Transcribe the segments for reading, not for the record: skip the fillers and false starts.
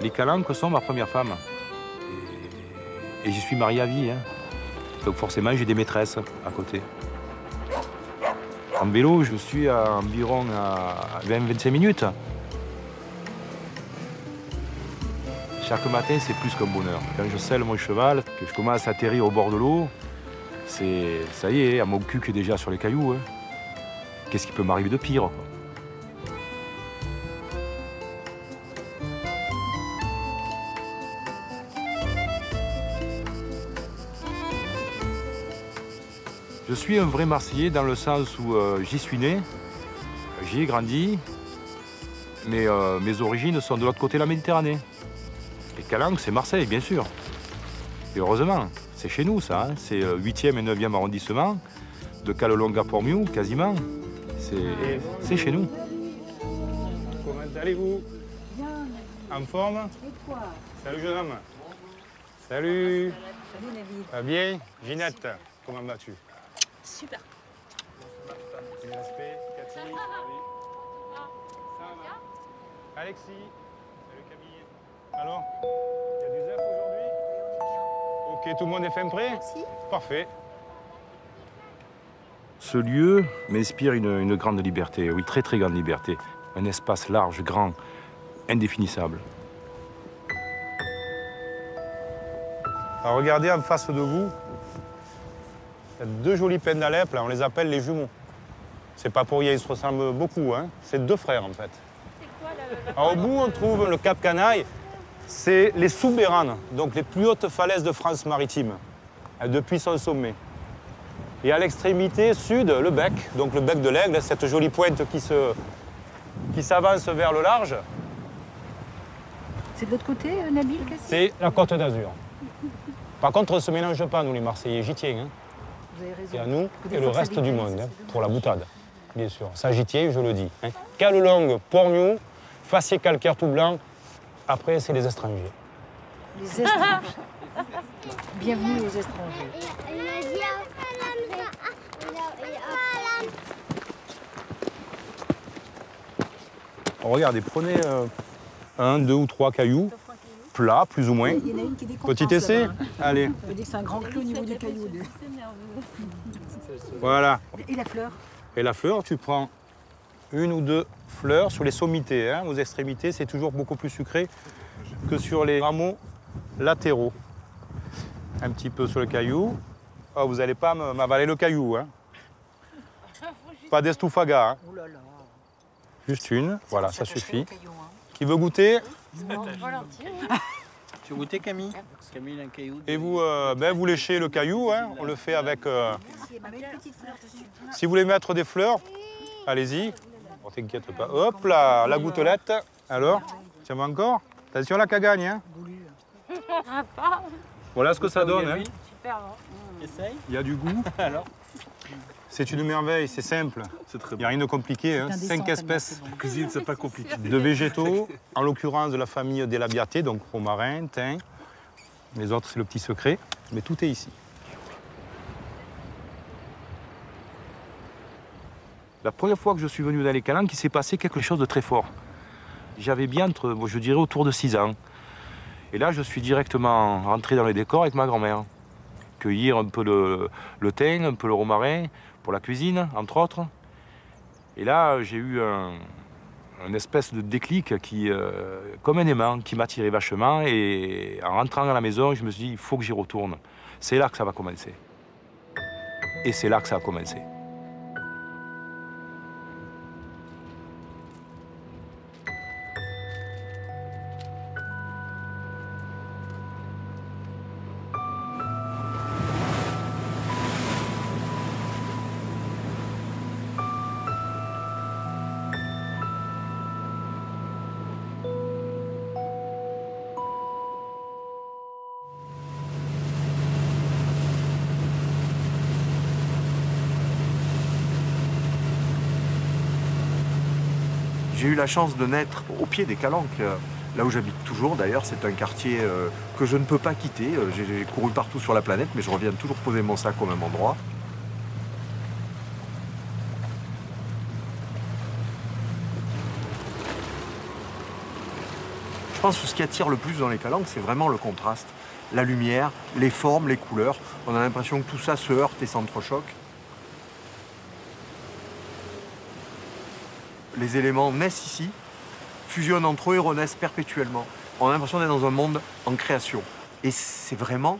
Les calanques sont ma première femme. Et j'y suis marié à vie. Hein. Donc forcément, j'ai des maîtresses à côté. En vélo, je suis à environ à 20-25 minutes. Chaque matin, c'est plus qu'un bonheur. Quand je selle mon cheval, que je commence à atterrir au bord de l'eau, ça y est, à mon cul qui est déjà sur les cailloux. Hein. Qu'est-ce qui peut m'arriver de pire, quoi. Je suis un vrai Marseillais dans le sens où j'y suis né, j'y ai grandi, mais mes origines sont de l'autre côté de la Méditerranée. Les calanques, c'est Marseille, bien sûr. Et heureusement, c'est chez nous, ça. Hein. C'est 8e et 9e arrondissement, de Calelongue à Port-Miou, quasiment. C'est chez nous. Comment allez-vous? Bien. En forme? Et toi? Salut, jeune homme. Salut. Salut, David. Va bien? Ginette, comment vas-tu? Super. Respect, Cathy. Salut. Ça va? Alexis. Salut, Camille. Alors? Il y a des œufs aujourd'hui? Ok, tout le monde est fin prêt? Merci. Parfait. Ce lieu m'inspire une grande liberté, oui, très très grande liberté. Un espace large, grand, indéfinissable. Alors regardez en face de vous, il y a deux jolis pins d'Alep, là, on les appelle les jumeaux. C'est pas pour rien, ils se ressemblent beaucoup, hein. C'est deux frères en fait. Alors, au bout, on trouve le Cap Canaille, c'est les Soubéranes, donc les plus hautes falaises de France maritime, depuis son sommet. Et à l'extrémité sud, le bec, donc le bec de l'Aigle, cette jolie pointe qui s'avance vers le large. C'est de l'autre côté, Nabil, C'est la Côte d'Azur. Par contre, on ne se mélange pas, nous les Marseillais, j'y tiens. Hein. Vous avez raison. Et à nous Des et le fois, ça reste du déplaise, monde, c'est hein, dommage. pour la boutade, bien sûr. Ça, j'y tiens, je le dis. Hein. Calelongue, Port-Miou, faciès calcaire tout blanc. Après, c'est les étrangers. Les étrangers. Bienvenue aux étrangers. Alors, regardez, prenez un, deux ou trois cailloux, plats, plus ou moins. Il y en a une qui décompense. Petit essai? là-bas. Allez, Ça veut dire que c'est un grand clou au niveau du caillou. voilà. Et la fleur? Et la fleur, tu prends une ou deux fleurs sur les sommités. Hein. Aux extrémités, c'est toujours beaucoup plus sucré que sur les rameaux latéraux. Un petit peu sur le caillou. Oh, vous n'allez pas m'avaler le caillou. Hein. Pas d'estoufaga. Hein. Oh là là. Juste une, voilà, ça touche pas suffit. au caillou, hein. Qui veut goûter? Non, volontiers. Tu veux goûter, Camille? Camille, un caillou. Et vous, vous léchez le caillou. Hein. On le fait avec... Avec une petite fleur dessus. Si vous voulez mettre des fleurs, allez-y. Ne t'inquiète pas. Hop là, la gouttelette. Alors, tiens moi encore. Attention la cagagne. Hein. Goulu. Voilà ce que ça donne. Hein. Super bon. Essaye. Il y a du goût. Alors? C'est une merveille, c'est simple. C'est très Il n'y a rien de compliqué. Hein. C'est indécent, 5 tellement espèces c'est bon. La cuisine, c'est pas compliqué. de végétaux, en l'occurrence de la famille des labiatées, donc romarin, thym. Les autres, c'est le petit secret. Mais tout est ici. La première fois que je suis venu dans les calanques, il s'est passé quelque chose de très fort. J'avais bien, je dirais, autour de 6 ans. Et là, je suis directement rentré dans le décor avec ma grand-mère. Cueillir un peu le thym, un peu le romarin, pour la cuisine, entre autres. Et là, j'ai eu un espèce de déclic qui, comme un aimant, qui m'attirait vachement. Et en rentrant à la maison, je me suis dit, il faut que j'y retourne. C'est là que ça va commencer. Et c'est là que ça a commencé. J'ai eu la chance de naître au pied des Calanques, là où j'habite toujours d'ailleurs. C'est un quartier que je ne peux pas quitter. J'ai couru partout sur la planète, mais je reviens toujours poser mon sac au même endroit. Je pense que ce qui attire le plus dans les calanques, c'est vraiment le contraste. La lumière, les formes, les couleurs. On a l'impression que tout ça se heurte et s'entrechoque. Les éléments naissent ici, fusionnent entre eux et renaissent perpétuellement. On a l'impression d'être dans un monde en création. Et c'est vraiment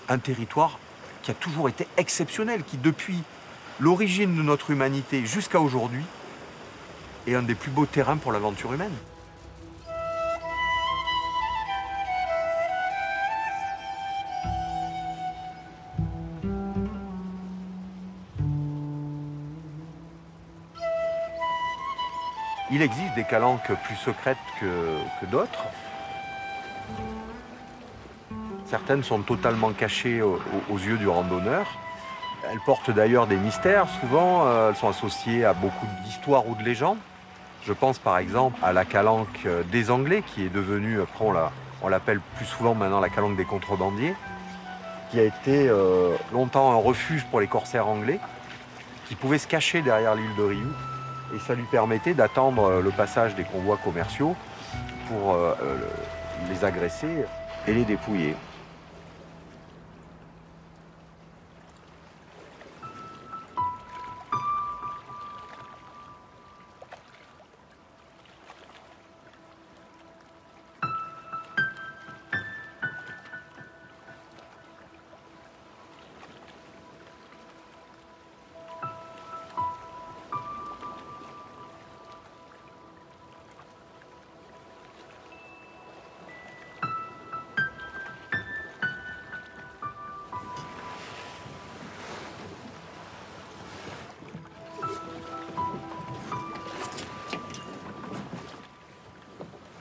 un territoire qui a toujours été exceptionnel, qui depuis l'origine de notre humanité jusqu'à aujourd'hui est un des plus beaux terrains pour l'aventure humaine. Il existe des calanques plus secrètes que d'autres. Certaines sont totalement cachées aux yeux du randonneur. Elles portent d'ailleurs des mystères. Souvent, elles sont associées à beaucoup d'histoires ou de légendes. Je pense par exemple à la calanque des Anglais, qui est devenue, après on l'appelle plus souvent maintenant la calanque des contrebandiers, qui a été longtemps un refuge pour les corsaires anglais, qui pouvaient se cacher derrière l'île de Riou. Et ça lui permettait d'attendre le passage des convois commerciaux pour les agresser et les dépouiller.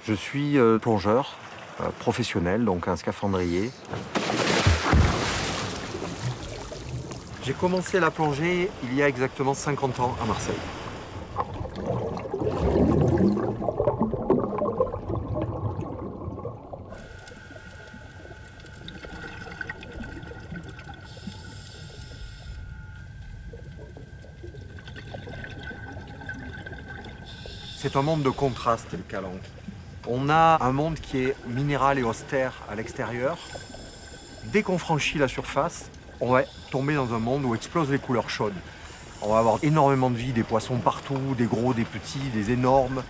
Je suis plongeur professionnel, donc un scaphandrier. J'ai commencé la plongée il y a exactement 50 ans à Marseille. C'est un monde de contraste, le calanque. On a un monde qui est minéral et austère à l'extérieur. Dès qu'on franchit la surface, on va tomber dans un monde où explosent les couleurs chaudes. On va avoir énormément de vie, des poissons partout, des gros, des petits, des énormes.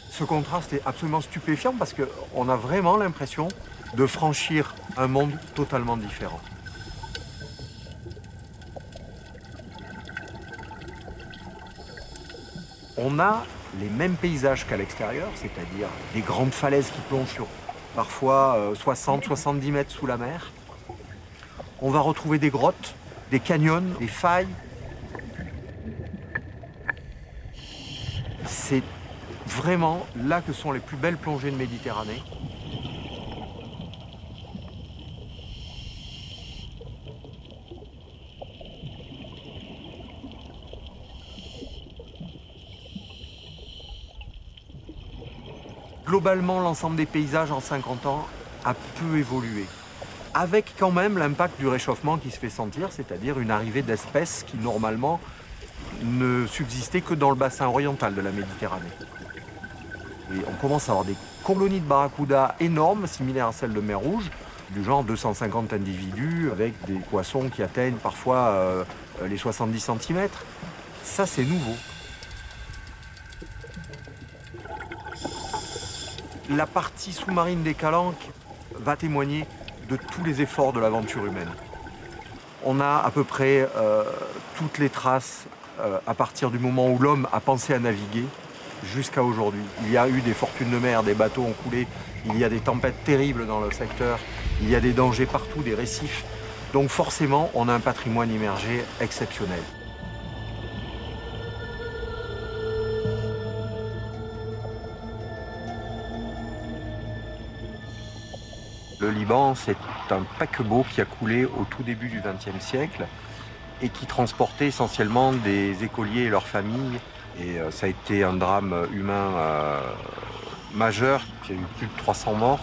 Ce contraste est absolument stupéfiant parce qu'on a vraiment l'impression de franchir un monde totalement différent. On a les mêmes paysages qu'à l'extérieur, c'est-à-dire des grandes falaises qui plongent sur parfois 60-70 mètres sous la mer. On va retrouver des grottes, des canyons, des failles. C'est vraiment là que sont les plus belles plongées de Méditerranée. Globalement, l'ensemble des paysages en 50 ans a peu évolué, avec quand même l'impact du réchauffement qui se fait sentir, c'est-à-dire une arrivée d'espèces qui normalement ne subsistaient que dans le bassin oriental de la Méditerranée. Et on commence à avoir des colonies de barracudas énormes, similaires à celles de mer Rouge, du genre 250 individus, avec des poissons qui atteignent parfois les 70 cm. Ça, c'est nouveau. La partie sous-marine des calanques va témoigner de tous les efforts de l'aventure humaine. On a à peu près toutes les traces à partir du moment où l'homme a pensé à naviguer jusqu'à aujourd'hui. Il y a eu des fortunes de mer, des bateaux ont coulé, il y a des tempêtes terribles dans le secteur, il y a des dangers partout, des récifs. Donc forcément, on a un patrimoine immergé exceptionnel. Le Liban, c'est un paquebot qui a coulé au tout début du XXe siècle et qui transportait essentiellement des écoliers et leurs familles. Et ça a été un drame humain majeur, il y a eu plus de 300 morts.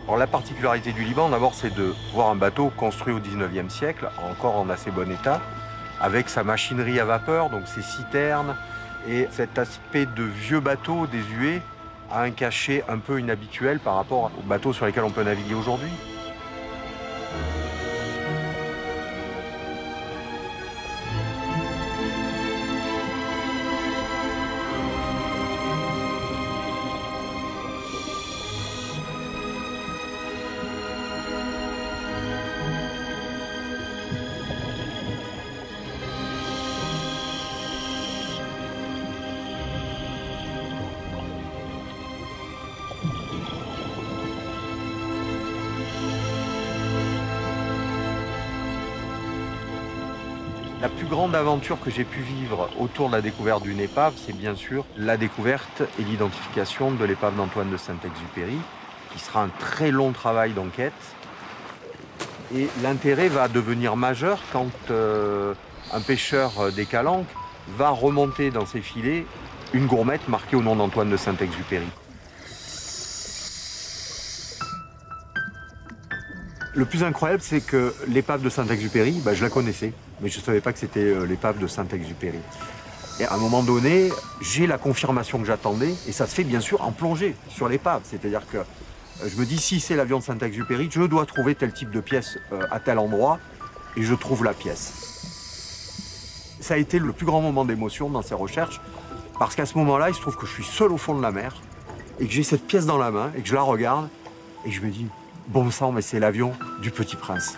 Alors la particularité du Liban, d'abord, c'est de voir un bateau construit au 19e siècle, encore en assez bon état, avec sa machinerie à vapeur, donc ses citernes, et cet aspect de vieux bateau désuet a un cachet un peu inhabituel par rapport aux bateaux sur lesquels on peut naviguer aujourd'hui. La plus grande aventure que j'ai pu vivre autour de la découverte d'une épave, c'est bien sûr la découverte et l'identification de l'épave d'Antoine de Saint-Exupéry, qui sera un très long travail d'enquête. Et l'intérêt va devenir majeur quand un pêcheur des Calanques va remonter dans ses filets une gourmette marquée au nom d'Antoine de Saint-Exupéry. Le plus incroyable, c'est que l'épave de Saint-Exupéry, je la connaissais, mais je ne savais pas que c'était l'épave de Saint-Exupéry. Et à un moment donné, j'ai la confirmation que j'attendais, et ça se fait bien sûr en plongée sur l'épave. C'est-à-dire que je me dis, si c'est l'avion de Saint-Exupéry, je dois trouver tel type de pièce à tel endroit, et je trouve la pièce. Ça a été le plus grand moment d'émotion dans ces recherches, parce qu'à ce moment-là, il se trouve que je suis seul au fond de la mer, et que j'ai cette pièce dans la main, et que je la regarde, et je me dis, bon sang, mais c'est l'avion du Petit Prince.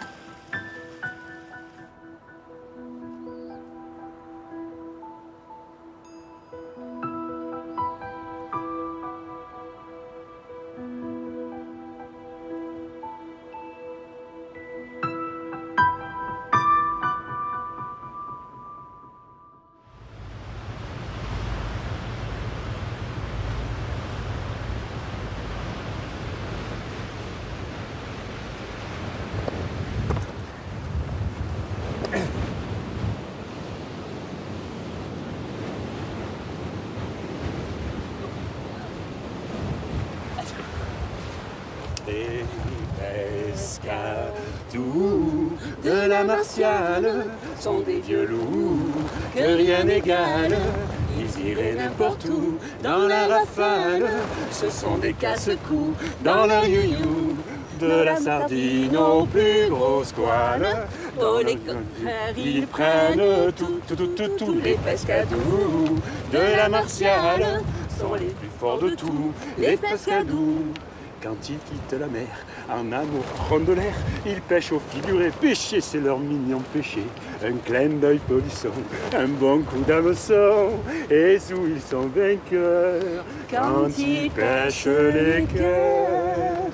Les pescadous de la Martiale sont des vieux loups que rien n'égale. Ils iraient n'importe où dans la rafale. Ce sont des casse-coups dans leur you-you. De la sardine aux plus grosses squales. Dans les coffres, ils prennent tout. Les pescadous de la Martiale sont les plus forts de tout. Les pescadous. Quand ils quittent la mer, en amour rondelaire, ils pêchent au figuré. Pêcher, c'est leur mignon péché. Un clin d'œil polisson, un bon coup d'hameçon, et sous ils sont vainqueurs. Quand ils pêchent les cœurs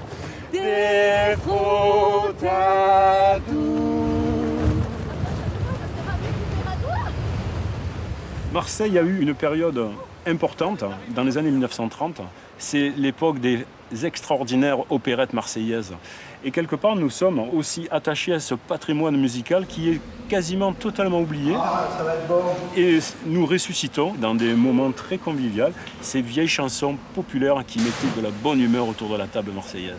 des frotadous. Marseille a eu une période importante dans les années 1930. C'est l'époque des extraordinaires opérettes marseillaises. Et quelque part, nous sommes aussi attachés à ce patrimoine musical qui est quasiment totalement oublié. Et nous ressuscitons, dans des moments très conviviaux, ces vieilles chansons populaires qui mettaient de la bonne humeur autour de la table marseillaise.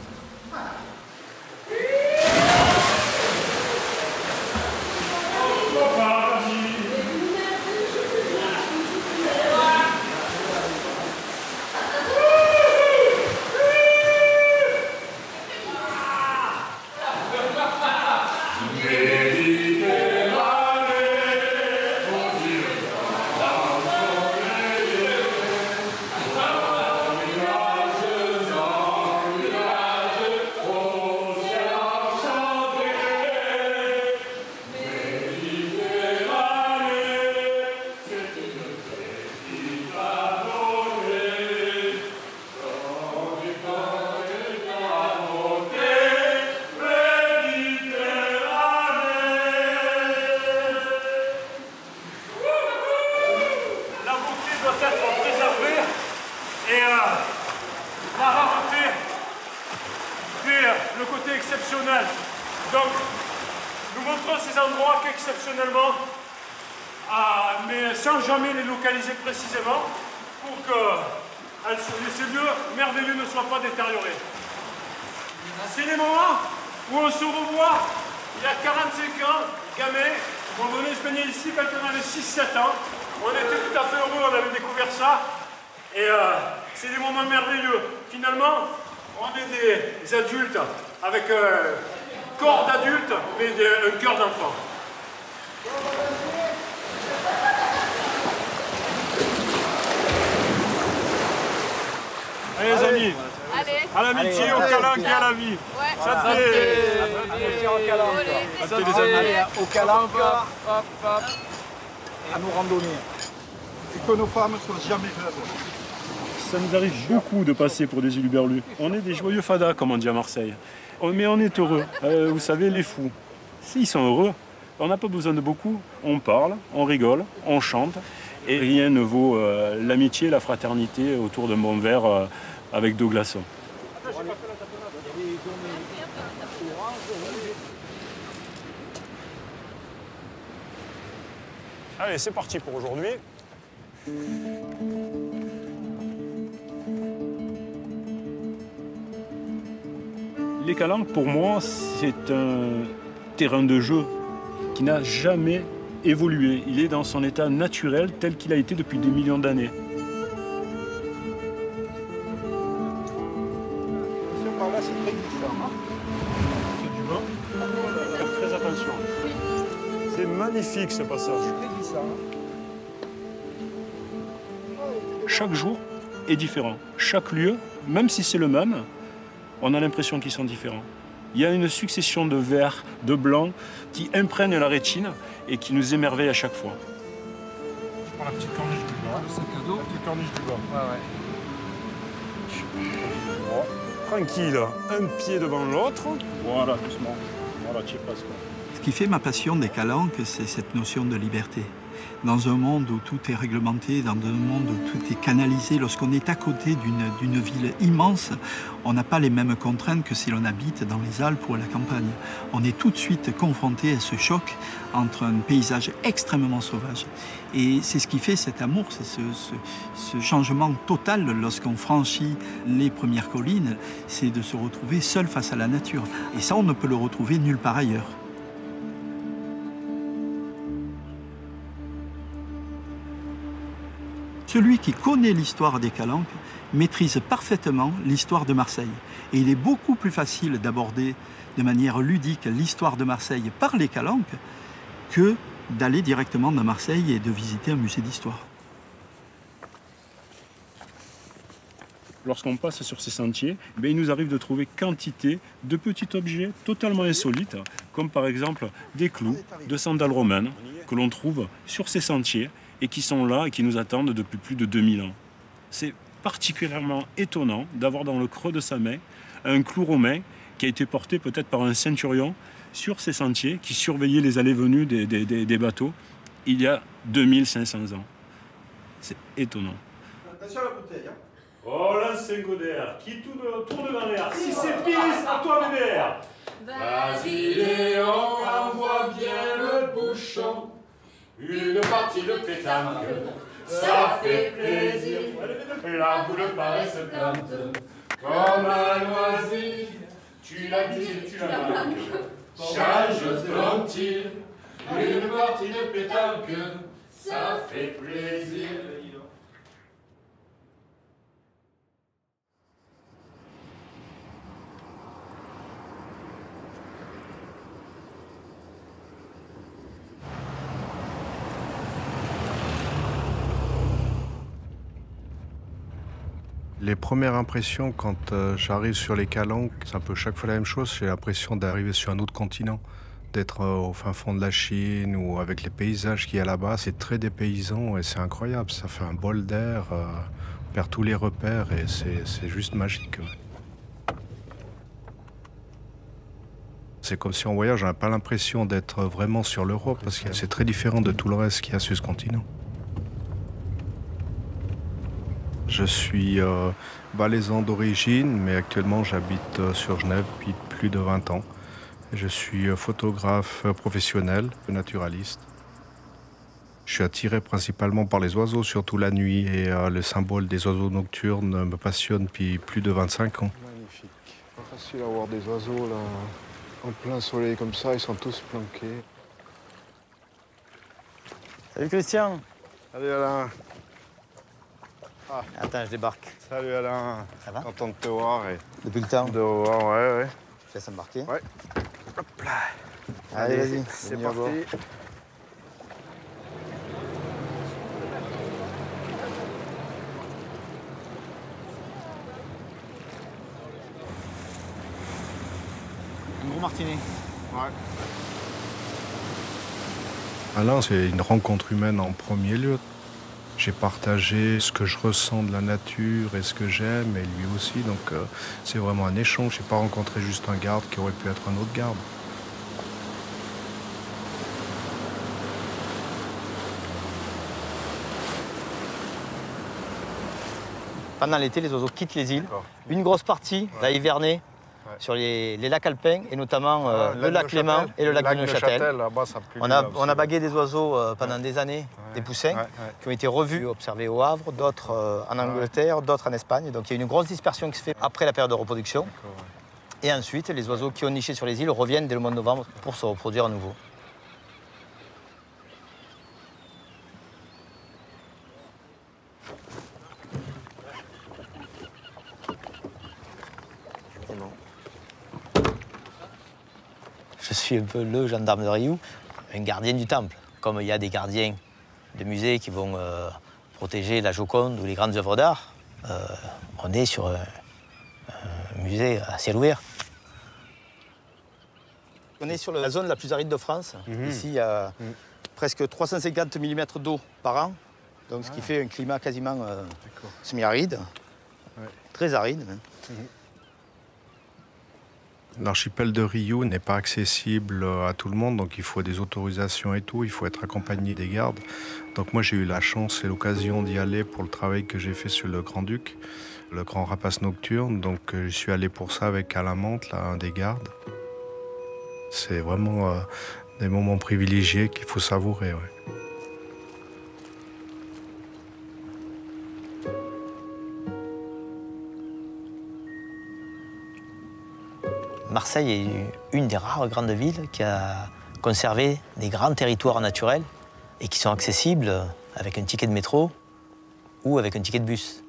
La rareté fait le côté exceptionnel. Donc, nous montrons ces endroits qu'exceptionnellement, mais sans jamais les localiser précisément, pour que ces lieux merveilleux ne soient pas détériorés. C'est les moments où on se revoit, il y a 45 ans, gamin, on venait se baigner ici quand on avait 6-7 ans. On était tout à fait heureux, on avait découvert ça. Et c'est des moments merveilleux. Finalement, on est des adultes avec un corps d'adulte, mais un cœur d'enfant. Allez les amis, à l'amitié, au calanque et à la vie. Ouais. Santé. Santé les amis. Au calanque, hop, hop, à nos randonnées. Et que nos femmes ne soient jamais veuves. Ça nous arrive beaucoup de passer pour des huluberlus. On est des joyeux fadas, comme on dit à Marseille. Mais on est heureux. Vous savez, les fous, s'ils sont heureux, on n'a pas besoin de beaucoup. On parle, on rigole, on chante. Et rien ne vaut l'amitié, la fraternité autour d'un bon verre avec deux glaçons. Allez, c'est parti pour aujourd'hui. Les calanques, pour moi, c'est un terrain de jeu qui n'a jamais évolué. Il est dans son état naturel tel qu'il a été depuis des millions d'années. Par là, c'est très glissant. C'est du vent. Faites très attention. C'est magnifique ce passage. Très glissant. Chaque jour est différent. Chaque lieu, même si c'est le même, on a l'impression qu'ils sont différents. Il y a une succession de verts, de blancs qui imprègnent la rétine et qui nous émerveillent à chaque fois. Je prends la petite corniche du bas. Le sac à dos. La petite corniche du bas. Ouais. Tranquille, un pied devant l'autre. Voilà, doucement. Voilà, tu y passes. Ce qui fait ma passion des calanques, c'est cette notion de liberté. Dans un monde où tout est réglementé, dans un monde où tout est canalisé, lorsqu'on est à côté d'une ville immense, on n'a pas les mêmes contraintes que si l'on habite dans les Alpes ou à la campagne. On est tout de suite confronté à ce choc entre un paysage extrêmement sauvage. Et c'est ce qui fait cet amour, c'est ce changement total lorsqu'on franchit les premières collines, c'est de se retrouver seul face à la nature. Et ça, on ne peut le retrouver nulle part ailleurs. Celui qui connaît l'histoire des calanques maîtrise parfaitement l'histoire de Marseille. Et il est beaucoup plus facile d'aborder de manière ludique l'histoire de Marseille par les calanques que d'aller directement dans Marseille et de visiter un musée d'histoire. Lorsqu'on passe sur ces sentiers, il nous arrive de trouver quantité de petits objets totalement insolites, comme par exemple des clous de sandales romaines que l'on trouve sur ces sentiers et qui sont là et qui nous attendent depuis plus de 2000 ans. C'est particulièrement étonnant d'avoir dans le creux de sa main un clou romain qui a été porté peut-être par un centurion sur ces sentiers qui surveillait les allées-venues des bateaux il y a 2500 ans. C'est étonnant. Attention à la bouteille. Oh, l'ancien Godard, qui tourne dans l'air. Si c'est pisse, à toi, bébé. Vas-y Léon, envoie bien le bouchon. Une partie de pétanque, ça fait plaisir. La boule paraît se plante comme un loisir. Tu la tires, tu la manques, change ton tir. Une partie de pétanque, ça fait plaisir. Les premières impressions quand j'arrive sur les calanques, c'est un peu chaque fois la même chose. J'ai l'impression d'arriver sur un autre continent, d'être au fin fond de la Chine ou avec les paysages qu'il y a là-bas. C'est très dépaysant et c'est incroyable. Ça fait un bol d'air, on perd tous les repères et c'est juste magique. C'est comme si en voyage, on n'a pas l'impression d'être vraiment sur l'Europe parce que c'est très différent de tout le reste qu'il y a sur ce continent. Je suis valaisan d'origine, mais actuellement j'habite sur Genève depuis plus de 20 ans. Je suis photographe professionnel, naturaliste. Je suis attiré principalement par les oiseaux, surtout la nuit, et le symbole des oiseaux nocturnes me passionne depuis plus de 25 ans. Magnifique. Facile à voir des oiseaux là, en plein soleil comme ça, ils sont tous planqués. Salut Christian. Salut Alain. Ah. Attends, je débarque. Salut Alain. Ça va? Content de te voir. Depuis le temps? De voir, ouais. Je te laisse embarquer. Ouais. Hop là. Allez, vas-y. C'est parti. Un gros martinet. Ouais. Alain, c'est une rencontre humaine en premier lieu. J'ai partagé ce que je ressens de la nature et ce que j'aime, et lui aussi. Donc c'est vraiment un échange. Je n'ai pas rencontré juste un garde qui aurait pu être un autre garde. Pendant l'été, les oiseaux quittent les îles. Une grosse partie va hiverner sur les lacs alpins, et notamment le lac Léman et le lac de Neuchâtel. On a bagué des oiseaux pendant des années, des poussins, qui ont été revus, observés au Havre, d'autres en Angleterre, d'autres en Espagne. Donc il y a une grosse dispersion qui se fait après la période de reproduction. Et ensuite, les oiseaux qui ont niché sur les îles reviennent dès le mois de novembre pour se reproduire à nouveau. Je suis un peu le gendarme de Riou, un gardien du temple. Comme il y a des gardiens de musées qui vont protéger la Joconde ou les grandes œuvres d'art, on est sur un musée à ciel ouvert. On est sur la zone la plus aride de France. Ici, il y a presque 350 mm d'eau par an, donc ce qui fait un climat quasiment semi-aride, très aride. L'archipel de Riou n'est pas accessible à tout le monde, donc il faut des autorisations et tout, il faut être accompagné des gardes. Donc moi j'ai eu la chance et l'occasion d'y aller pour le travail que j'ai fait sur le Grand-Duc, le grand rapace nocturne, donc je suis allé pour ça avec Alain Mante, là, un des gardes. C'est vraiment des moments privilégiés qu'il faut savourer. Ouais. Marseille est une des rares grandes villes qui a conservé des grands territoires naturels et qui sont accessibles avec un ticket de métro ou avec un ticket de bus.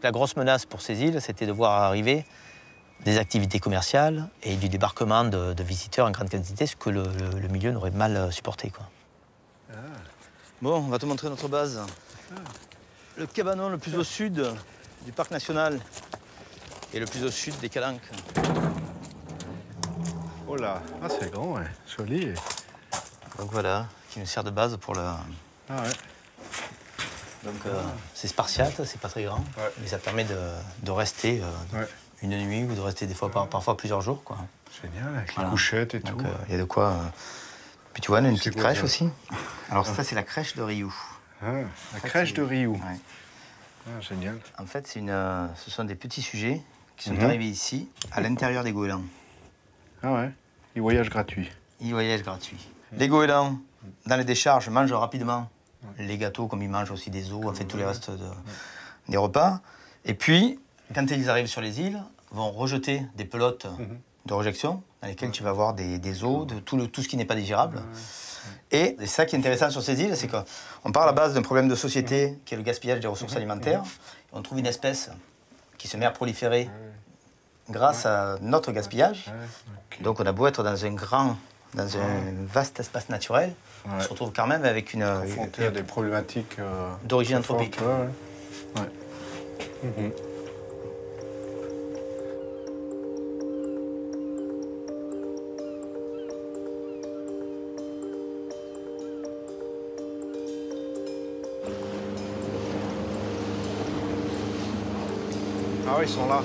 La grosse menace pour ces îles, c'était de voir arriver des activités commerciales et du débarquement de visiteurs en grande quantité, ce que le milieu n'aurait mal supporté, quoi. Bon, on va te montrer notre base. Le cabanon le plus au sud du parc national et le plus au sud des Calanques. Oh là, ah, c'est grand, ouais. Joli. Donc voilà, qui nous sert de base pour le... Ah ouais. Donc c'est spartiate, c'est pas très grand, mais ça permet de rester une nuit ou de rester des fois, parfois plusieurs jours, quoi. Génial, avec les couchettes et tout. Il y a de quoi... Puis tu vois, on a une petite crèche aussi. Alors ça, c'est la crèche de Riou. Ah, la crèche de Riou. Ouais. Ah, génial. En fait, ce sont des petits sujets qui sont arrivés ici, à l'intérieur des goélands. Ah ouais, ils voyagent gratuits. Ils voyagent gratuits. Les goélands, dans les décharges, mangent rapidement les gâteaux, comme ils mangent aussi des os, en fait, tous les restes des repas. Et puis, quand ils arrivent sur les îles, vont rejeter des pelotes de rejection, dans lesquelles tu vas avoir des os, de tout ce qui n'est pas digérable. Et c'est ça qui est intéressant sur ces îles, c'est qu'on part à la base d'un problème de société qui est le gaspillage des ressources alimentaires. On trouve une espèce qui se met à proliférer grâce à notre gaspillage. Donc on a beau être dans un vaste espace naturel, on se retrouve quand même avec confronté à des problématiques d'origine anthropique. Ah oui, ils sont là.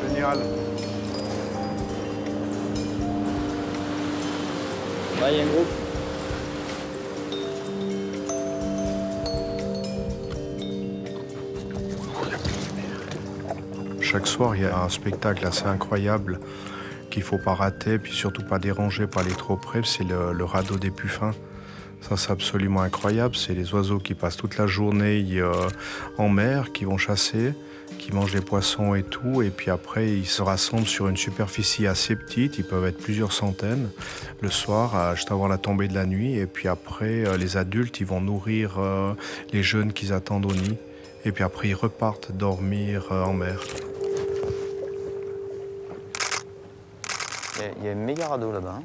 Génial. Là, il y a un groupe. Chaque soir, il y a un spectacle assez incroyable qu'il ne faut pas rater, puis surtout pas déranger, pas aller trop près. C'est le radeau des Puffins. Ça, Ça, c'est absolument incroyable. C'est les oiseaux qui passent toute la journée en mer, qui vont chasser, qui mangent les poissons et tout. Et puis après, ils se rassemblent sur une superficie assez petite. Ils peuvent être plusieurs centaines le soir, juste avant la tombée de la nuit. Et puis après, les adultes, ils vont nourrir les jeunes qu'ils attendent au nid. Et puis après, ils repartent dormir en mer. Il y a un méga radeau là-bas. Hein.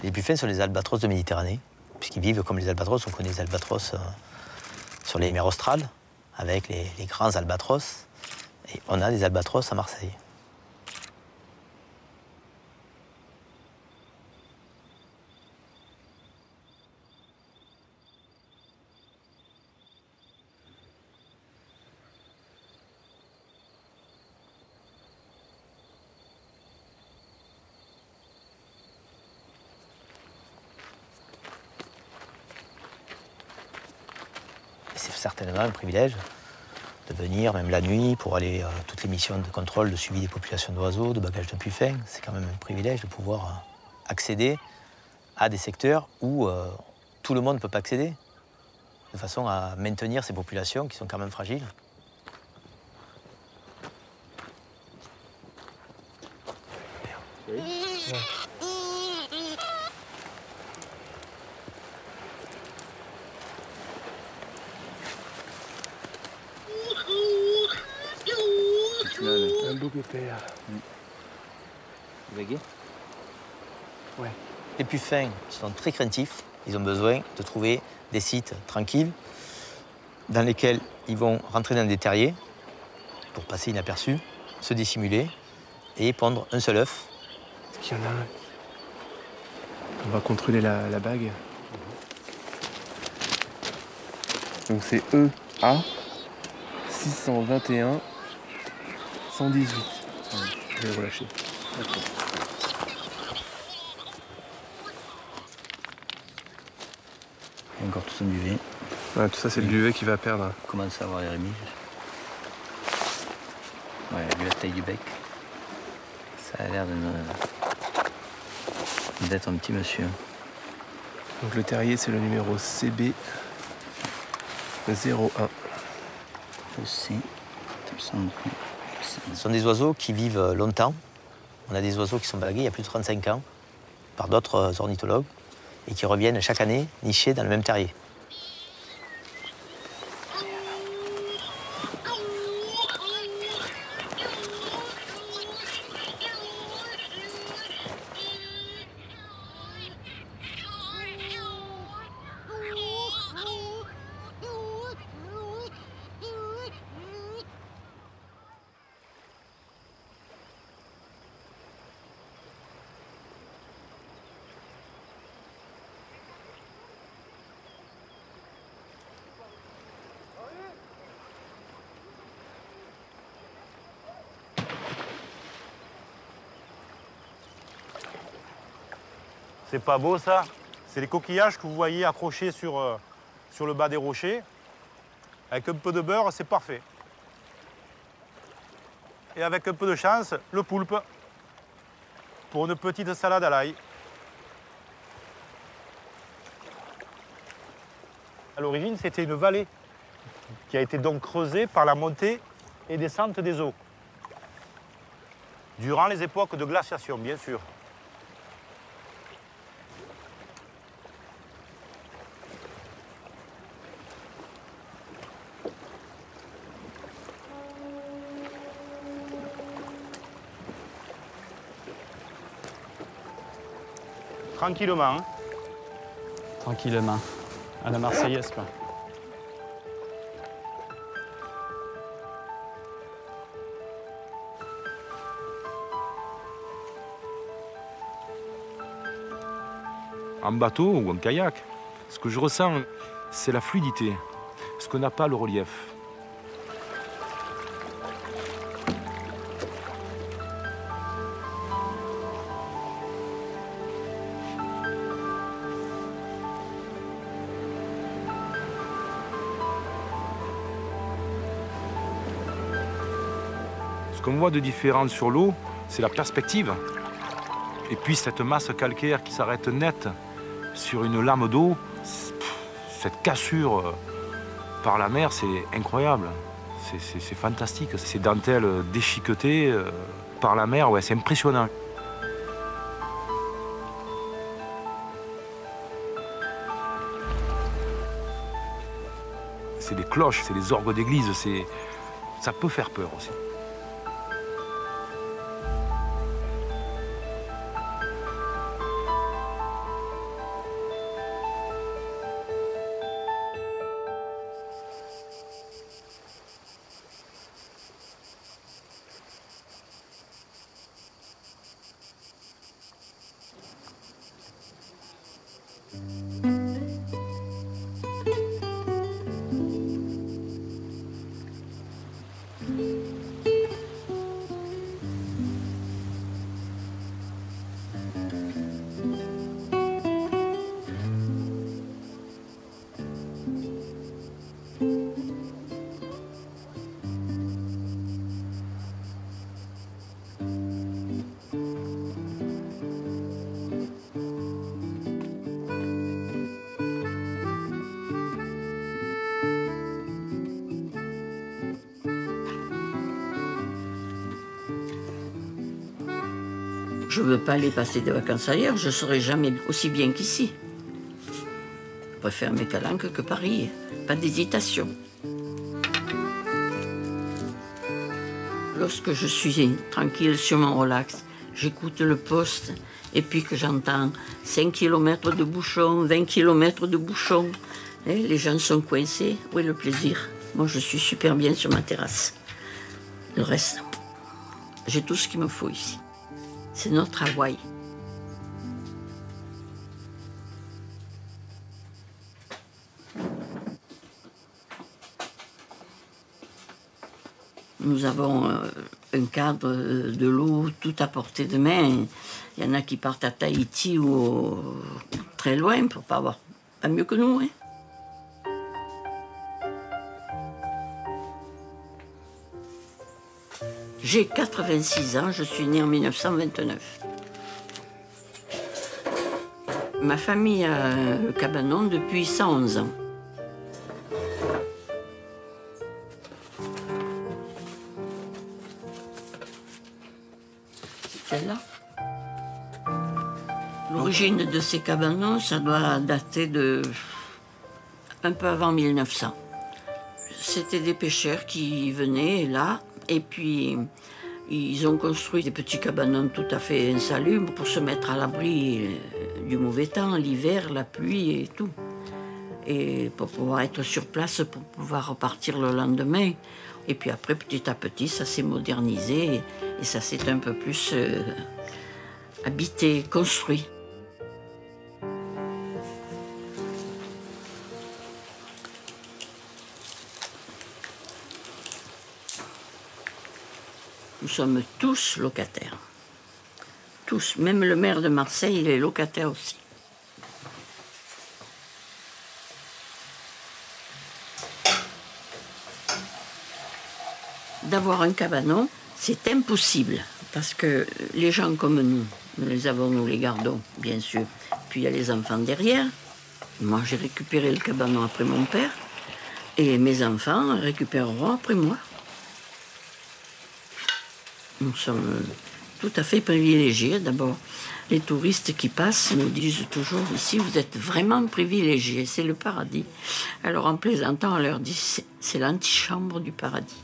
Les puffins sont les albatros de Méditerranée, puisqu'ils vivent comme les albatros. On connaît les albatros sur les mers australes, avec les grands albatros. Et on a des albatros à Marseille. C'est certainement un privilège de venir, même la nuit, pour aller à toutes les missions de contrôle, de suivi des populations d'oiseaux, de bagage de puffins. C'est quand même un privilège de pouvoir accéder à des secteurs où tout le monde ne peut pas accéder, de façon à maintenir ces populations qui sont quand même fragiles. Un beau pépère. Ouais. Les puffins sont très craintifs. Ils ont besoin de trouver des sites tranquilles dans lesquels ils vont rentrer dans des terriers pour passer inaperçus, se dissimuler et pondre un seul œuf. Est-ce qu'il y en a un? On va contrôler la bague. Donc c'est EA 621 118. Je vais le relâcher. Okay. Et encore tout son duvet. Ouais, tout ça, c'est le duvet qui va perdre. On commence à avoir les remises. Ouais, vu la taille du bec. Ça a l'air d'être un petit monsieur. Donc le terrier, c'est le numéro CB 01. Je sais. Ce sont des oiseaux qui vivent longtemps. On a des oiseaux qui sont bagués il y a plus de 35 ans par d'autres ornithologues et qui reviennent chaque année nicher dans le même terrier. C'est pas beau ça? C'est les coquillages que vous voyez accrochés sur le bas des rochers. Avec un peu de beurre, c'est parfait. Et avec un peu de chance, le poulpe pour une petite salade à l'ail. À l'origine, c'était une vallée qui a été donc creusée par la montée et descente des eaux. Durant les époques de glaciation, bien sûr. Tranquillement. Hein. Tranquillement. À la Marseillaise, quoi. En bateau ou en kayak, ce que je ressens, c'est la fluidité, ce que n'a pas le relief. Ce qu'on voit de différent sur l'eau, c'est la perspective. Et puis cette masse calcaire qui s'arrête net sur une lame d'eau, cette cassure par la mer, c'est incroyable. C'est fantastique. Ces dentelles déchiquetées par la mer, ouais, c'est impressionnant. C'est des cloches, c'est des orgues d'église, ça peut faire peur aussi. Je ne veux pas aller passer des vacances ailleurs, je ne serai jamais aussi bien qu'ici. Je préfère mes calanques que Paris, pas d'hésitation. Lorsque je suis tranquille sur mon relax, j'écoute le poste et puis que j'entends 5 km de bouchons, 20 km de bouchons, et les gens sont coincés, où est le plaisir? Moi je suis super bien sur ma terrasse. Le reste, j'ai tout ce qu'il me faut ici. C'est notre Hawaï. Nous avons un cadre de l'eau tout à portée de main. Il y en a qui partent à Tahiti ou très loin pour pas avoir pas mieux que nous. Hein. J'ai 86 ans, je suis née en 1929. Ma famille a un cabanon depuis 111 ans. C'est celle-là. L'origine de ces cabanons, ça doit dater de un peu avant 1900. C'était des pêcheurs qui venaient là. Et puis, ils ont construit des petits cabanons tout à fait insalubres pour se mettre à l'abri du mauvais temps, l'hiver, la pluie et tout. Et pour pouvoir être sur place, pour pouvoir repartir le lendemain. Et puis après, petit à petit, ça s'est modernisé et ça s'est un peu plus habité, construit. Nous sommes tous locataires. Tous. Même le maire de Marseille, il est locataire aussi. D'avoir un cabanon, c'est impossible. Parce que les gens comme nous les avons, nous les gardons, bien sûr. Puis il y a les enfants derrière. Moi, j'ai récupéré le cabanon après mon père. Et mes enfants récupéreront après moi. Nous sommes tout à fait privilégiés. D'abord, les touristes qui passent nous disent toujours ici, vous êtes vraiment privilégiés, c'est le paradis. Alors en plaisantant, on leur dit, c'est l'antichambre du paradis.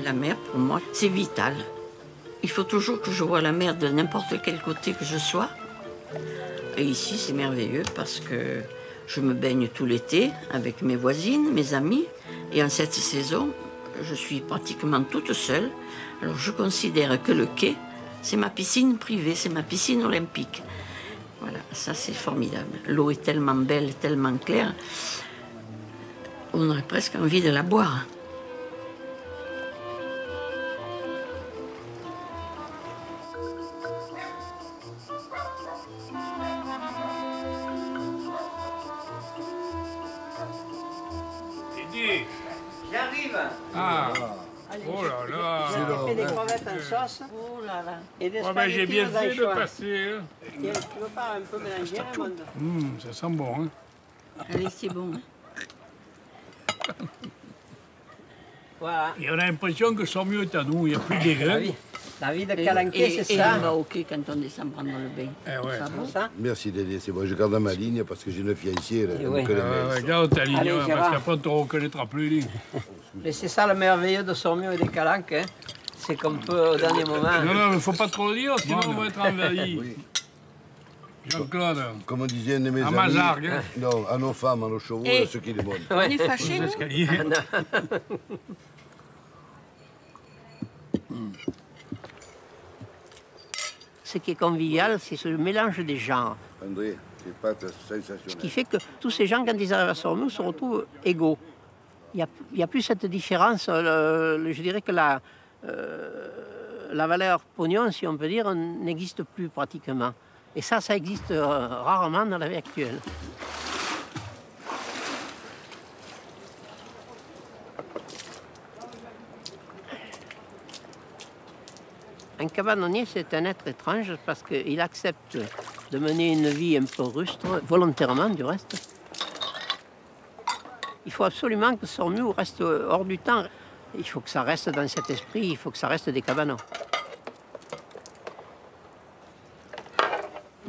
La mer, pour moi, c'est vital. Il faut toujours que je vois la mer de n'importe quel côté que je sois. Et ici, c'est merveilleux parce que je me baigne tout l'été avec mes voisines, mes amis. Et en cette saison, je suis pratiquement toute seule. Alors je considère que le quai, c'est ma piscine privée, c'est ma piscine olympique. Voilà, ça c'est formidable. L'eau est tellement belle, tellement claire, on aurait presque envie de la boire. Ah. Oh là là. J'ai fait des crevettes en sauce. Oh là là. Et des Oh ben j'ai bien fait de d'anchois. passer. Hein. Tiens, tu veux pas un peu mélanger, Raymond? Ça sent bon. Hein. Allez, c'est bon. Voilà. Et on a l'impression que Sormieu est à nous, il n'y a plus de grains. La vie de Calanquet, c'est Et ça. on va ok quand on descend prendre le bain. Ouais. Ça va? Ça? Merci Dédé, c'est bon, je garde ma ligne parce que j'ai une fiancière. oui. Garde ta ligne, Allez, parce Gérard. qu'après on ne te reconnaîtra plus. Mais c'est ça le merveilleux de Sormieu et des Calanques, hein. C'est qu'on peut au dernier moment. Non, non, il ne faut pas trop le dire, sinon on va être envahi. Oui. Jean-Claude. Comme disait un de mes À amis, Mazargues, hein. non, à nos femmes, à nos chevaux, Et- à ceux qui les montent. On est fâchés, nous? Ce qui est convivial, c'est ce mélange des genres. André, c'est pas sensationnel. Ce qui fait que tous ces gens, quand ils arrivent à Sormieu, se retrouvent égaux. Il n'y a plus cette différence. Je dirais que la valeur pognon, si on peut dire, n'existe plus pratiquement. Et ça existe rarement dans la vie actuelle. Un cabanonnier, c'est un être étrange parce qu'il accepte de mener une vie un peu rustre, volontairement du reste. Il faut absolument que Sormieu reste hors du temps. Il faut que ça reste dans cet esprit, il faut que ça reste des cabanons.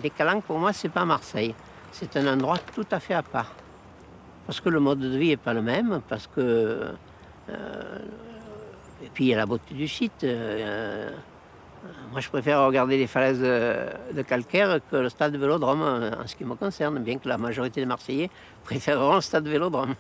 Les Calanques, pour moi, c'est pas Marseille. C'est un endroit tout à fait à part. Parce que le mode de vie n'est pas le même, parce que... et puis il y a la beauté du site. Moi, je préfère regarder les falaises de calcaire que le stade Vélodrome, en ce qui me concerne, bien que la majorité des Marseillais préféreront le stade Vélodrome.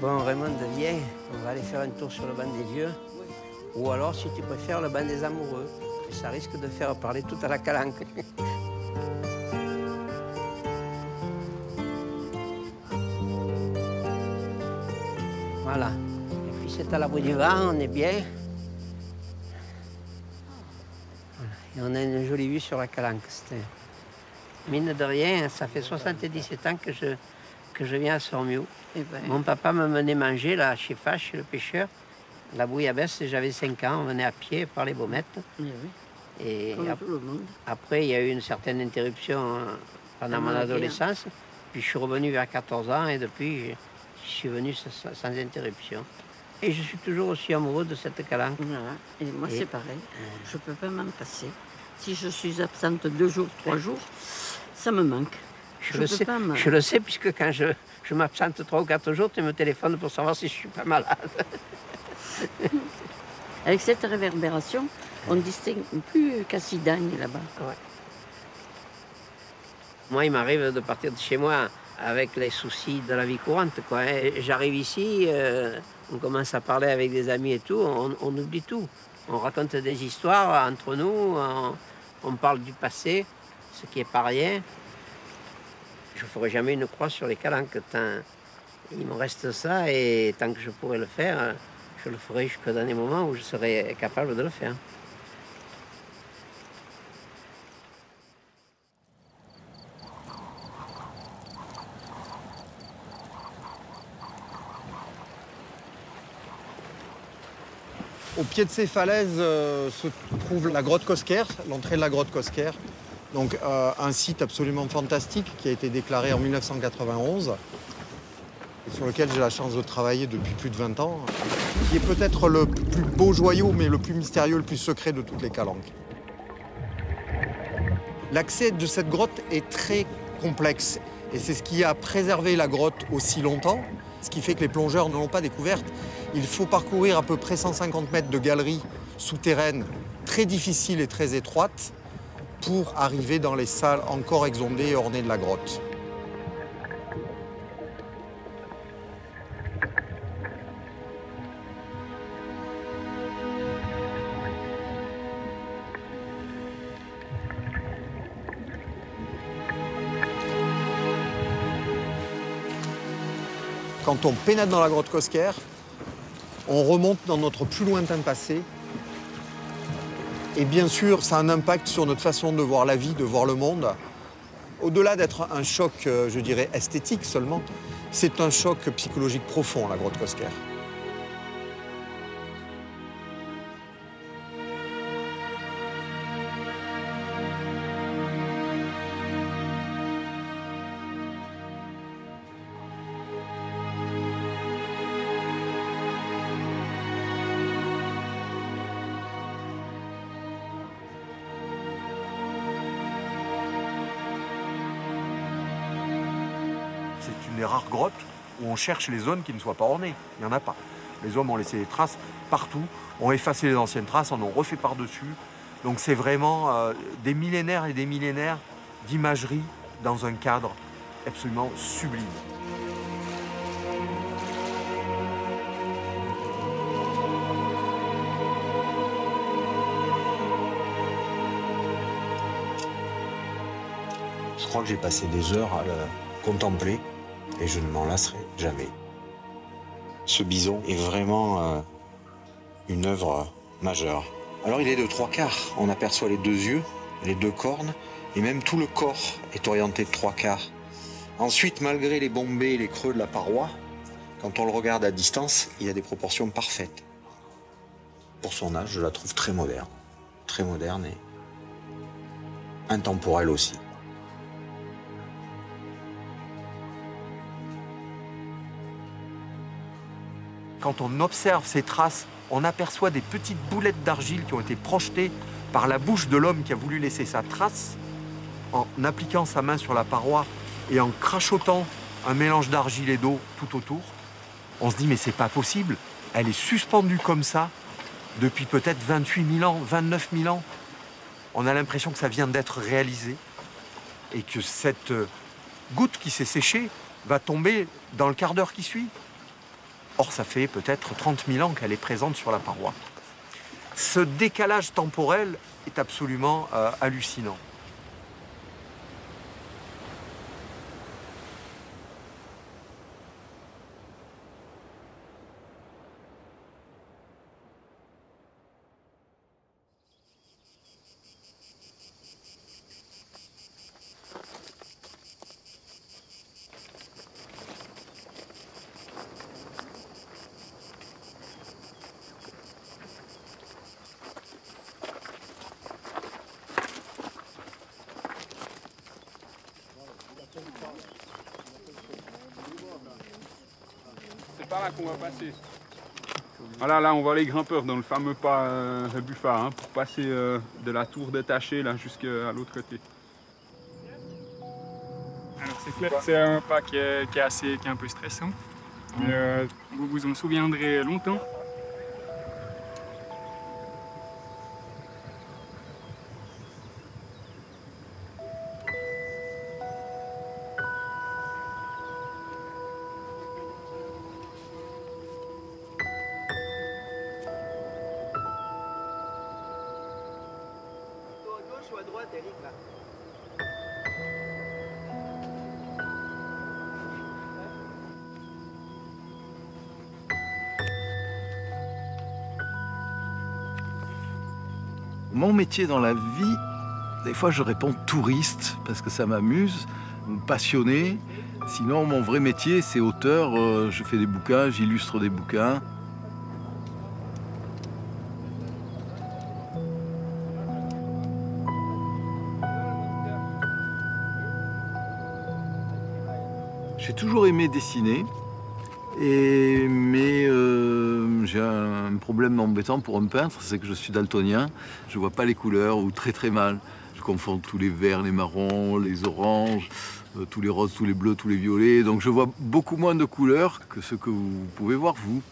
Bon, Raymond, viens, on va aller faire un tour sur le banc des vieux. Ou alors, si tu préfères, le banc des amoureux. Ça risque de faire parler tout à la Calanque. Voilà. Et puis c'est à l'abri du vent, on est bien. Voilà. Et on a une jolie vue sur la Calanque. Mine de rien, ça fait 77 ans que je viens à Sormieu. Mon papa me menait manger là, chez Fache, chez le pêcheur. La bouillabaisse, j'avais 5 ans, on venait à pied par les Baumettes. Et après, il y a eu une certaine interruption pendant mon adolescence. Puis je suis revenu vers 14 ans et depuis, je suis venu sans interruption. Et je suis toujours aussi amoureux de cette Calanque. Voilà. Et moi, c'est pareil. Je ne peux pas m'en passer. Si je suis absente 2 jours, 3 jours, ça me manque. Je le sais, puisque quand je m'absente 3 ou 4 jours, tu me téléphones pour savoir si je ne suis pas malade. Avec cette réverbération, on ne distingue plus Cassidagne là-bas. Ouais. Moi, il m'arrive de partir de chez moi avec les soucis de la vie courante, quoi. J'arrive ici, on commence à parler avec des amis et tout, on oublie tout. On raconte des histoires entre nous, on parle du passé, ce qui n'est pas rien. Je ne ferai jamais une croix sur les Calanques. Il me reste ça et tant que je pourrai le faire, je le ferai jusque dans les moments où je serai capable de le faire. Au pied de ces falaises se trouve la grotte Cosquer, l'entrée de la grotte Cosquer. Donc un site absolument fantastique qui a été déclaré en 1991, et sur lequel j'ai la chance de travailler depuis plus de 20 ans, qui est peut-être le plus beau joyau, mais le plus mystérieux, le plus secret de toutes les Calanques. L'accès de cette grotte est très complexe, et c'est ce qui a préservé la grotte aussi longtemps, ce qui fait que les plongeurs ne l'ont pas découverte. Il faut parcourir à peu près 150 mètres de galeries souterraines très difficiles et très étroites pour arriver dans les salles encore exondées et ornées de la grotte. Quand on pénètre dans la grotte Cosquer, on remonte dans notre plus lointain passé. Et bien sûr, ça a un impact sur notre façon de voir la vie, de voir le monde. Au-delà d'être un choc, je dirais, esthétique seulement, c'est un choc psychologique profond, la grotte Cosquer. C'est une des rares grottes où on cherche les zones qui ne soient pas ornées. Il n'y en a pas. Les hommes ont laissé des traces partout, ont effacé les anciennes traces, en ont refait par-dessus. Donc c'est vraiment des millénaires et des millénaires d'imagerie dans un cadre absolument sublime. Je crois que j'ai passé des heures à le contempler et je ne m'en lasserai jamais. Ce bison est vraiment une œuvre majeure. Alors il est de 3/4. On aperçoit les 2 yeux, les 2 cornes et même tout le corps est orienté de 3/4. Ensuite, malgré les bombés et les creux de la paroi, quand on le regarde à distance, il a des proportions parfaites. Pour son âge, je la trouve très moderne et intemporelle aussi. Quand on observe ces traces, on aperçoit des petites boulettes d'argile qui ont été projetées par la bouche de l'homme qui a voulu laisser sa trace, en appliquant sa main sur la paroi et en crachotant un mélange d'argile et d'eau tout autour. On se dit, mais c'est pas possible, elle est suspendue comme ça depuis peut-être 28 000 ans, 29 000 ans. On a l'impression que ça vient d'être réalisé et que cette goutte qui s'est séchée va tomber dans le quart d'heure qui suit. Or, ça fait peut-être 30 000 ans qu'elle est présente sur la paroi. Ce décalage temporel est absolument hallucinant. C'est par là qu'on va passer. Voilà, là on voit les grimpeurs dans le fameux pas Buffat, hein, pour passer de la tour détachée là jusqu'à l'autre côté. Alors c'est clair, c'est un pas qui est un peu stressant. Vous vous en souviendrez longtemps. À droite, Eric, là. Mon métier dans la vie, des fois je réponds touriste parce que ça m'amuse, passionné. Sinon, mon vrai métier, c'est auteur. Je fais des bouquins, j'illustre des bouquins. J'ai toujours aimé dessiner, mais j'ai un problème embêtant pour un peintre, c'est que je suis daltonien. Je ne vois pas les couleurs ou très très mal. Je confonds tous les verts, les marrons, les oranges, tous les roses, tous les bleus, tous les violets. Donc je vois beaucoup moins de couleurs que ce que vous pouvez voir vous.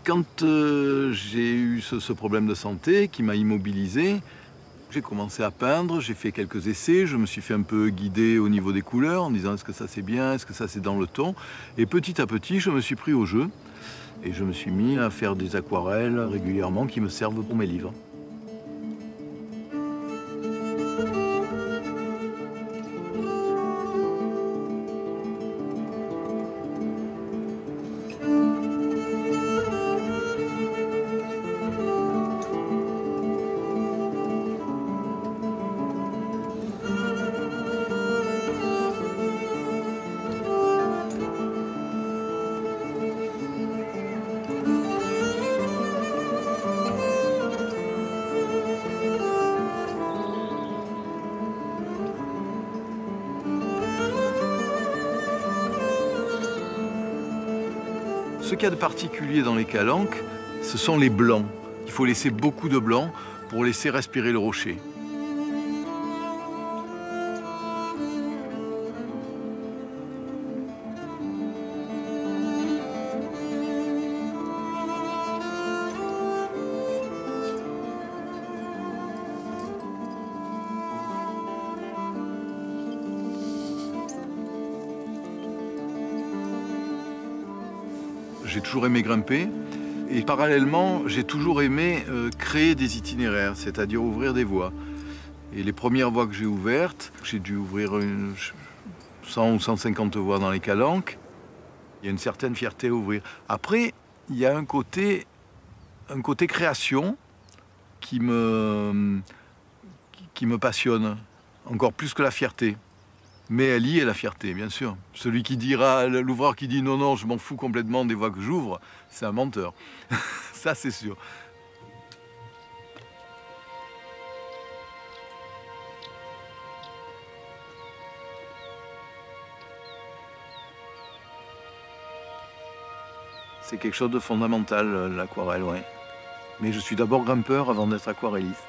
Quand j'ai eu ce problème de santé qui m'a immobilisé, j'ai commencé à peindre, j'ai fait quelques essais, je me suis fait un peu guider au niveau des couleurs en disant est-ce que ça c'est bien, est-ce que ça c'est dans le ton. Et petit à petit, je me suis pris au jeu et je me suis mis à faire des aquarelles régulièrement qui me servent pour mes livres. Ce qu'il y a de particulier dans les calanques, ce sont les blancs. Il faut laisser beaucoup de blanc pour laisser respirer le rocher. J'ai toujours aimé grimper et parallèlement, j'ai toujours aimé créer des itinéraires, c'est-à-dire ouvrir des voies. Et les premières voies que j'ai ouvertes, j'ai dû ouvrir 100 ou 150 voies dans les calanques. Il y a une certaine fierté à ouvrir. Après, il y a un côté création qui me passionne, encore plus que la fierté. Mais elle y est la fierté, bien sûr. Celui qui dira, l'ouvreur qui dit non, non, je m'en fous complètement des voies que j'ouvre, c'est un menteur. Ça, c'est sûr. C'est quelque chose de fondamental, l'aquarelle, ouais. Mais je suis d'abord grimpeur avant d'être aquarelliste.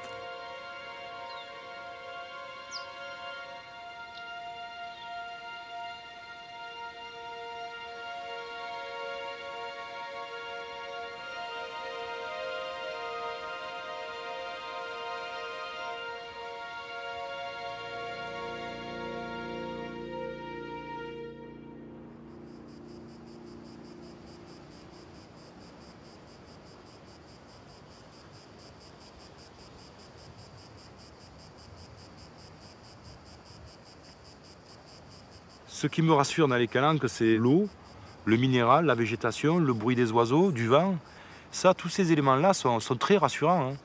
Ce qui me rassure dans les calanques, c'est l'eau, le minéral, la végétation, le bruit des oiseaux, du vent. Ça, tous ces éléments-là sont très rassurants. Hein.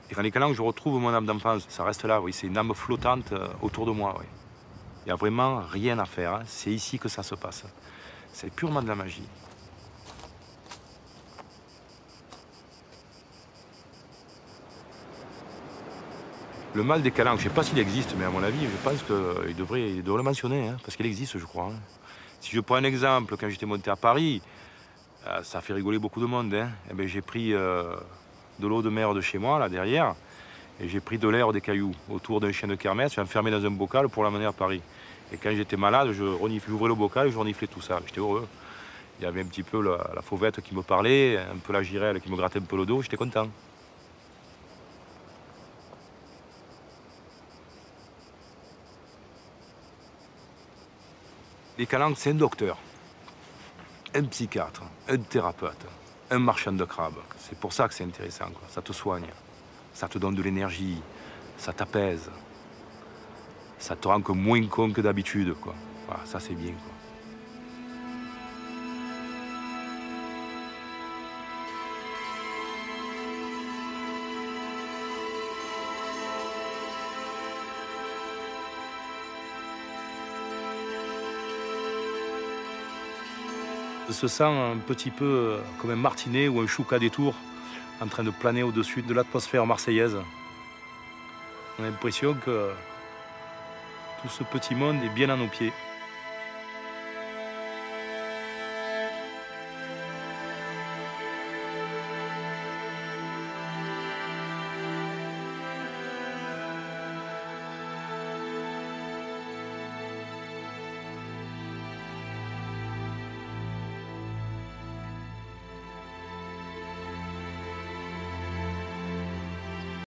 Et dans les calanques, je retrouve mon âme d'enfance. Ça reste là, oui. C'est une âme flottante autour de moi, oui. Il n'y a vraiment rien à faire. Hein. C'est ici que ça se passe. C'est purement de la magie. Le mal des calanques, je ne sais pas s'il existe, mais à mon avis, je pense qu'il devrait le mentionner, hein, parce qu'il existe, je crois. Hein. Si je prends un exemple, quand j'étais monté à Paris, ça a fait rigoler beaucoup de monde. Hein. Eh bien, j'ai pris de l'eau de mer de chez moi, là derrière, et j'ai pris de l'air des cailloux autour d'un chien de kermesse, je suis enfermé dans un bocal pour l'amener à Paris. Et quand j'étais malade, j'ouvrais le bocal et je reniflais tout ça. J'étais heureux. Il y avait un petit peu la fauvette qui me parlait, un peu la girelle qui me grattait un peu le dos, j'étais content. Les calanques, c'est un docteur, un psychiatre, un thérapeute, un marchand de crabes. C'est pour ça que c'est intéressant, quoi. Ça te soigne, ça te donne de l'énergie, ça t'apaise, ça te rend que moins con que d'habitude, quoi. Voilà, ça c'est bien, quoi. Je se sent un petit peu comme un martinet ou un chouca des tours en train de planer au-dessus de l'atmosphère marseillaise. On a l'impression que tout ce petit monde est bien à nos pieds.